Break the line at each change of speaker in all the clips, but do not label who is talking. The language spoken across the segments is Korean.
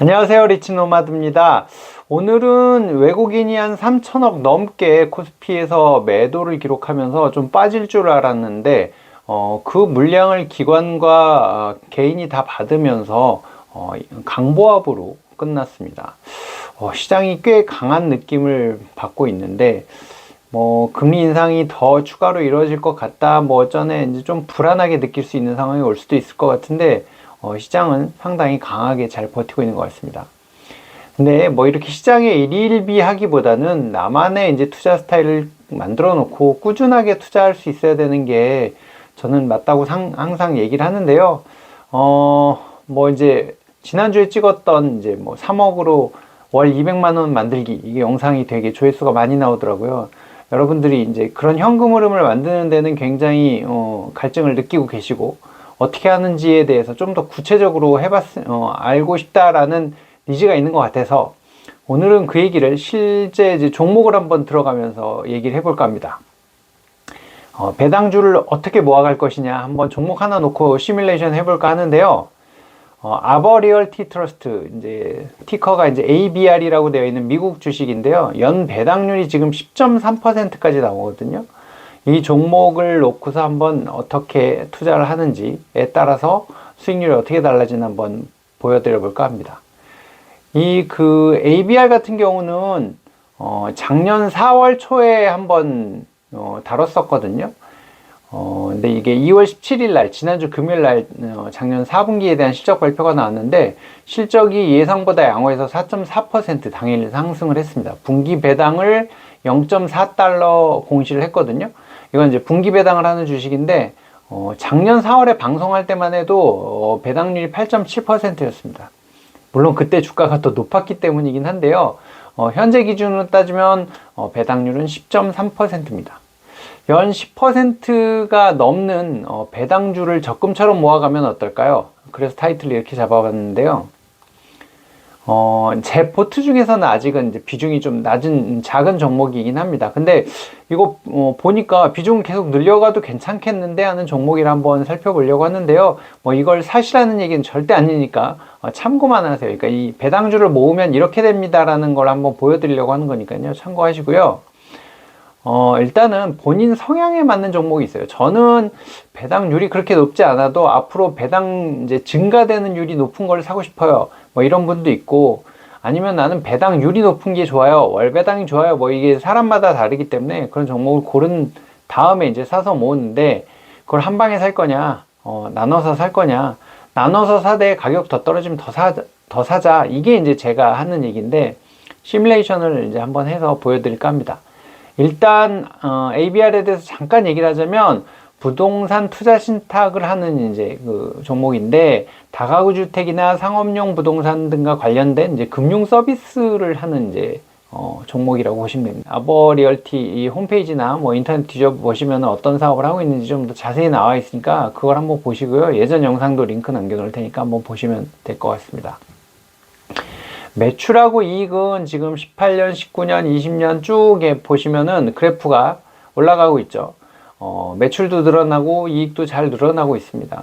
안녕하세요, 리치노마드입니다. 오늘은 외국인이 한 3천억 넘게 코스피에서 매도를 기록하면서 좀 빠질 줄 알았는데 그 물량을 기관과 개인이 다 받으면서 강보합으로 끝났습니다. 시장이 꽤 강한 느낌을 받고 있는데 금리 인상이 더 추가로 이루어질 것 같다, 어쩌네, 이제 좀 불안하게 느낄 수 있는 상황이 올 수도 있을 것 같은데, 시장은 상당히 강하게 잘 버티고 있는 것 같습니다. 근데 이렇게 시장에 일희일비하기보다는 나만의 이제 투자 스타일을 만들어 놓고 꾸준하게 투자할 수 있어야 되는 게 저는 맞다고 항상 얘기를 하는데요. 이제 지난주에 찍었던 이제 3억으로 월 200만 원 만들기, 이게 영상이 되게 조회수가 많이 나오더라고요. 여러분들이 이제 그런 현금 흐름을 만드는 데는 굉장히 갈증을 느끼고 계시고, 어떻게 하는지에 대해서 좀 더 구체적으로 알고 싶다라는 니즈가 있는 것 같아서 오늘은 그 얘기를 실제 이제 종목을 한번 들어가면서 얘기를 해볼까 합니다. 배당주를 어떻게 모아갈 것이냐, 한번 종목 하나 놓고 시뮬레이션 해볼까 하는데요. 아버 리얼티 트러스트, 이제 티커가 이제 ABR이라고 되어 있는 미국 주식인데요. 연 배당률이 지금 10.3%까지 나오거든요. 이 종목을 놓고서 한번 어떻게 투자를 하는지에 따라서 수익률이 어떻게 달라지나 한번 보여드려 볼까 합니다. ABR 같은 경우는 작년 4월 초에 한번 다뤘었거든요. 근데 이게 2월 17일 날, 지난주 금요일 날 작년 4분기에 대한 실적 발표가 나왔는데, 실적이 예상보다 양호해서 4.4% 당일 상승을 했습니다. 분기 배당을 0.4달러 공시를 했거든요. 이건 이제 분기 배당을 하는 주식인데, 작년 4월에 방송할 때만 해도 배당률이 8.7%였습니다. 물론 그때 주가가 더 높았기 때문이긴 한데요. 현재 기준으로 따지면 배당률은 10.3%입니다. 연 10%가 넘는 배당주를 적금처럼 모아가면 어떨까요? 그래서 타이틀을 이렇게 잡아봤는데요. 제 포트 중에서는 아직은 이제 비중이 좀 낮은 작은 종목이긴 합니다. 근데 이거 보니까 비중 계속 늘려가도 괜찮겠는데 하는 종목이라 한번 살펴보려고 하는데요. 이걸 사시라는 얘기는 절대 아니니까 참고만 하세요. 그러니까 이 배당주를 모으면 이렇게 됩니다라는 걸 한번 보여드리려고 하는 거니까요. 참고하시고요. 일단은 본인 성향에 맞는 종목이 있어요. 저는 배당률이 그렇게 높지 않아도 앞으로 배당 이제 증가되는 율이 높은 걸 사고 싶어요. 이런 분도 있고, 아니면 나는 배당률이 높은 게 좋아요. 월 배당이 좋아요. 이게 사람마다 다르기 때문에 그런 종목을 고른 다음에 이제 사서 모으는데, 그걸 한 방에 살 거냐, 나눠서 살 거냐, 나눠서 사되 가격 더 떨어지면 더 사자. 이게 이제 제가 하는 얘기인데, 시뮬레이션을 이제 한번 해서 보여드릴까 합니다. 일단 ABR에 대해서 잠깐 얘기를 하자면, 부동산 투자 신탁을 하는 이제 그 종목인데, 다가구 주택이나 상업용 부동산 등과 관련된 이제 금융 서비스를 하는 이제 종목이라고 보시면 됩니다. 아버 리얼티 이 홈페이지나 인터넷 뒤져보시면 어떤 사업을 하고 있는지 좀 더 자세히 나와 있으니까 그걸 한번 보시고요. 예전 영상도 링크 남겨놓을 테니까 한번 보시면 될 것 같습니다. 매출하고 이익은 지금 18년, 19년, 20년 쭉 보시면은 그래프가 올라가고 있죠. 매출도 늘어나고 이익도 잘 늘어나고 있습니다.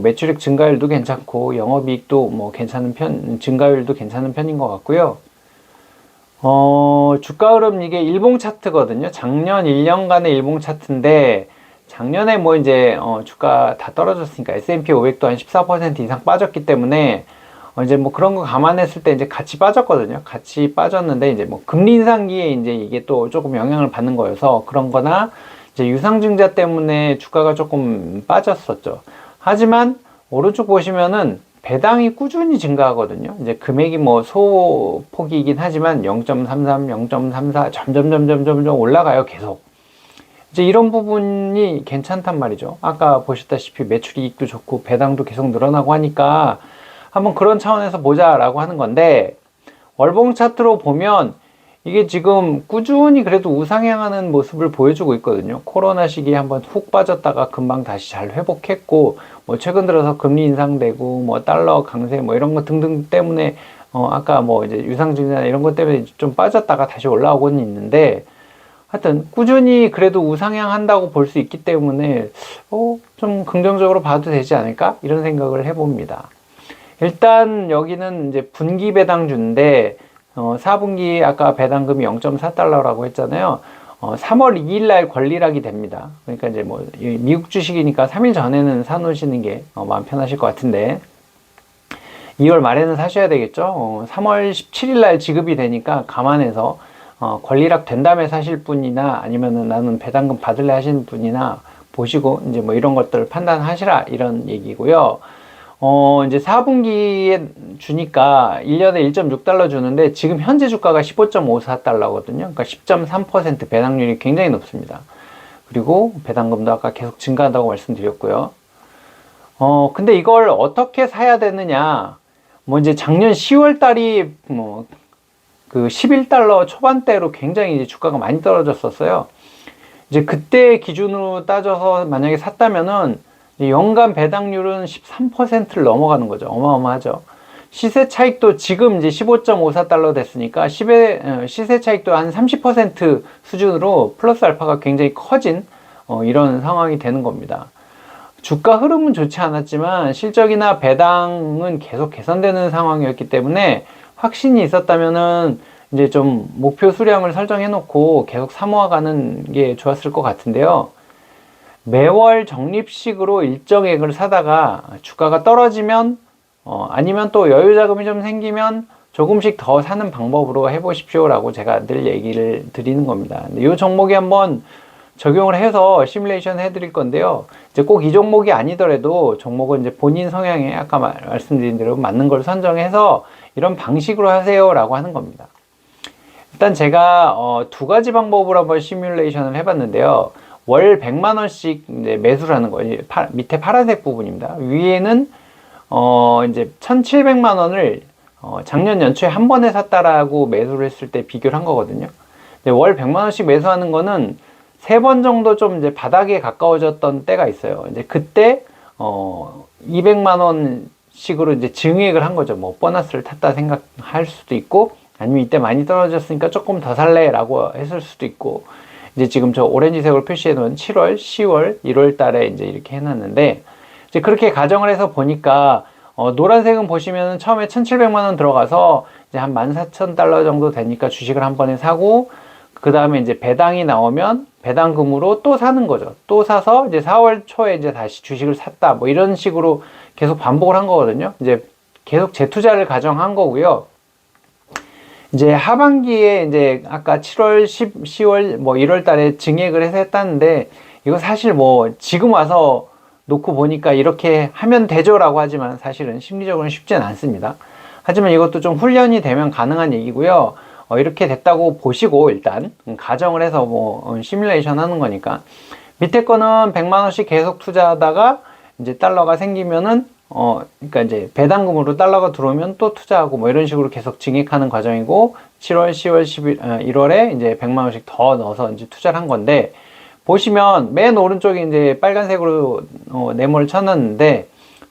매출액 증가율도 괜찮고 영업이익도 증가율도 괜찮은 편인 것 같고요. 주가 흐름, 이게 일봉 차트거든요. 작년 1년간의 일봉 차트인데, 작년에 이제 주가 다 떨어졌으니까 S&P 500도 한 14% 이상 빠졌기 때문에 이제 그런 거 감안했을 때 이제 같이 빠졌거든요. 같이 빠졌는데, 이제 금리 인상기에 이제 이게 또 조금 영향을 받는 거여서 그런 거나, 이제 유상증자 때문에 주가가 조금 빠졌었죠. 하지만 오른쪽 보시면은 배당이 꾸준히 증가하거든요. 이제 금액이 소폭이긴 하지만 0.33, 0.34 점점 올라가요. 계속. 이제 이런 부분이 괜찮단 말이죠. 아까 보셨다시피 매출 이익도 좋고 배당도 계속 늘어나고 하니까 한번 그런 차원에서 보자라고 하는 건데, 월봉 차트로 보면 이게 지금 꾸준히 그래도 우상향하는 모습을 보여주고 있거든요. 코로나 시기에 한번 훅 빠졌다가 금방 다시 잘 회복했고, 최근 들어서 금리 인상되고 달러 강세 이런 거 등등 때문에 아까 이제 유상증자 이런 것 때문에 좀 빠졌다가 다시 올라오고는 있는데, 하여튼 꾸준히 그래도 우상향한다고 볼 수 있기 때문에 좀 긍정적으로 봐도 되지 않을까 이런 생각을 해봅니다. 일단 여기는 이제 분기 배당주인데 4분기 아까 배당금이 0.4달러라고 했잖아요. 3월 2일 날 권리락이 됩니다. 그러니까 이제 뭐 미국 주식이니까 3일 전에는 사놓으시는 게 마음 편하실 것 같은데 2월 말에는 사셔야 되겠죠. 3월 17일 날 지급이 되니까 감안해서 권리락 된 다음에 사실 분이나 아니면은 나는 배당금 받을래 하시는 분이나 보시고 이제 뭐 이런 것들을 판단하시라 이런 얘기고요. 이제 4분기에 주니까 1년에 1.6달러 주는데 지금 현재 주가가 15.54달러거든요. 그러니까 10.3% 배당률이 굉장히 높습니다. 그리고 배당금도 아까 계속 증가한다고 말씀드렸고요. 근데 이걸 어떻게 사야 되느냐. 뭐 이제 작년 10월 달이 뭐 그 11달러 초반대로 굉장히 이제 주가가 많이 떨어졌었어요. 이제 그때 기준으로 따져서 만약에 샀다면은 연간 배당률은 13%를 넘어가는 거죠. 어마어마하죠. 시세 차익도 지금 이제 15.54달러 됐으니까 시세 차익도 한 30% 수준으로 플러스 알파가 굉장히 커진 이런 상황이 되는 겁니다. 주가 흐름은 좋지 않았지만 실적이나 배당은 계속 개선되는 상황이었기 때문에 확신이 있었다면은 이제 좀 목표 수량을 설정해 놓고 계속 사모아가는 게 좋았을 것 같은데요. 매월 적립식으로 일정액을 사다가 주가가 떨어지면 아니면 또 여유 자금이 좀 생기면 조금씩 더 사는 방법으로 해보십시오 라고 제가 늘 얘기를 드리는 겁니다. 근데 이 종목에 한번 적용을 해서 시뮬레이션 해드릴 건데요. 이제 꼭 이 종목이 아니더라도 종목은 이제 본인 성향에 아까 말씀드린 대로 맞는 걸 선정해서 이런 방식으로 하세요 라고 하는 겁니다. 일단 제가 두 가지 방법으로 한번 시뮬레이션을 해봤는데요. 월 100만원씩 매수를 하는 거예요. 밑에 파란색 부분입니다. 위에는 이제 1700만원을 작년 연초에 한 번에 샀다라고 매수를 했을 때 비교를 한 거거든요. 월 100만원씩 매수하는 거는 3번 정도 좀 이제 바닥에 가까워졌던 때가 있어요. 이제 그때 200만원씩으로 이제 증액을 한 거죠. 뭐 보너스를 탔다 생각할 수도 있고 아니면 이때 많이 떨어졌으니까 조금 더 살래라고 했을 수도 있고 이제 지금 저 오렌지색으로 표시해 놓은 7월, 10월, 1월 달에 이제 이렇게 해놨는데 이제 그렇게 가정을 해서 보니까 노란색은 보시면 처음에 1700만원 들어가서 이제 한 14,000달러 정도 되니까 주식을 한 번에 사고 그 다음에 이제 배당이 나오면 배당금으로 또 사는 거죠. 또 사서 이제 4월 초에 이제 다시 주식을 샀다. 뭐 이런 식으로 계속 반복을 한 거거든요. 이제 계속 재투자를 가정한 거고요. 이제 하반기에 이제 아까 7월, 10월, 뭐 1월 달에 증액을 해서 했다는데 이거 사실 뭐 지금 와서 놓고 보니까 이렇게 하면 되죠라고 하지만 사실은 심리적으로는 쉽지는 않습니다. 하지만 이것도 좀 훈련이 되면 가능한 얘기고요. 이렇게 됐다고 보시고 일단 가정을 해서 뭐 시뮬레이션 하는 거니까 밑에 거는 100만원씩 계속 투자하다가 이제 달러가 생기면은 그러니까 이제 배당금으로 달러가 들어오면 또 투자하고 뭐 이런 식으로 계속 증액하는 과정이고 7월, 10월, 11, 1월에 이제 100만원씩 더 넣어서 이제 투자를 한 건데 보시면 맨 오른쪽에 이제 빨간색으로 네모를 쳐놨는데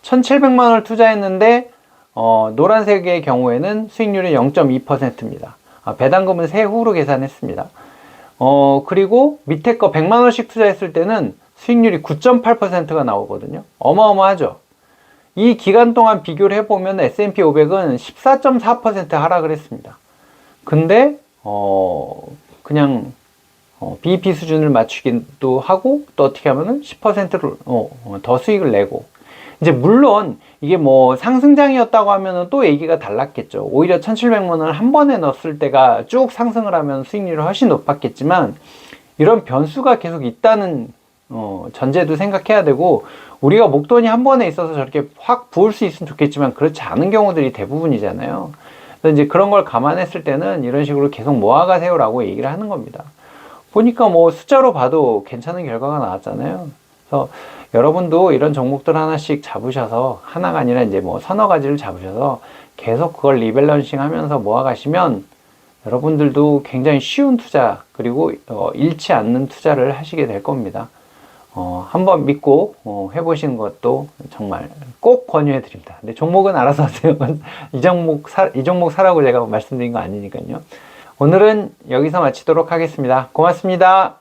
1700만원을 투자했는데 노란색의 경우에는 수익률이 0.2%입니다. 배당금은 세후로 계산했습니다. 그리고 밑에 거 100만원씩 투자했을 때는 수익률이 9.8%가 나오거든요. 어마어마하죠. 이 기간 동안 비교를 해보면 S&P 500은 14.4% 하락을 했습니다. 근데 그냥 BEP 수준을 맞추기도 하고 또 어떻게 하면은 10%를 더 수익을 내고 이제 물론 이게 뭐 상승장이었다고 하면은 또 얘기가 달랐겠죠. 오히려 1700만원을 한 번에 넣었을 때가 쭉 상승을 하면 수익률이 훨씬 높았겠지만 이런 변수가 계속 있다는 전제도 생각해야 되고 우리가 목돈이 한 번에 있어서 저렇게 확 부을 수 있으면 좋겠지만 그렇지 않은 경우들이 대부분이잖아요. 그래서 이제 그런 걸 감안했을 때는 이런 식으로 계속 모아가세요 라고 얘기를 하는 겁니다. 보니까 뭐 숫자로 봐도 괜찮은 결과가 나왔잖아요. 그래서 여러분도 이런 종목들 하나씩 잡으셔서 하나가 아니라 이제 뭐 서너 가지를 잡으셔서 계속 그걸 리밸런싱 하면서 모아가시면 여러분들도 굉장히 쉬운 투자 그리고 잃지 않는 투자를 하시게 될 겁니다. 한번 믿고 해보시는 것도 정말 꼭 권유해 드립니다. 근데 종목은 알아서 하세요. 이 종목 사라고 제가 말씀드린 거 아니니까요. 오늘은 여기서 마치도록 하겠습니다. 고맙습니다.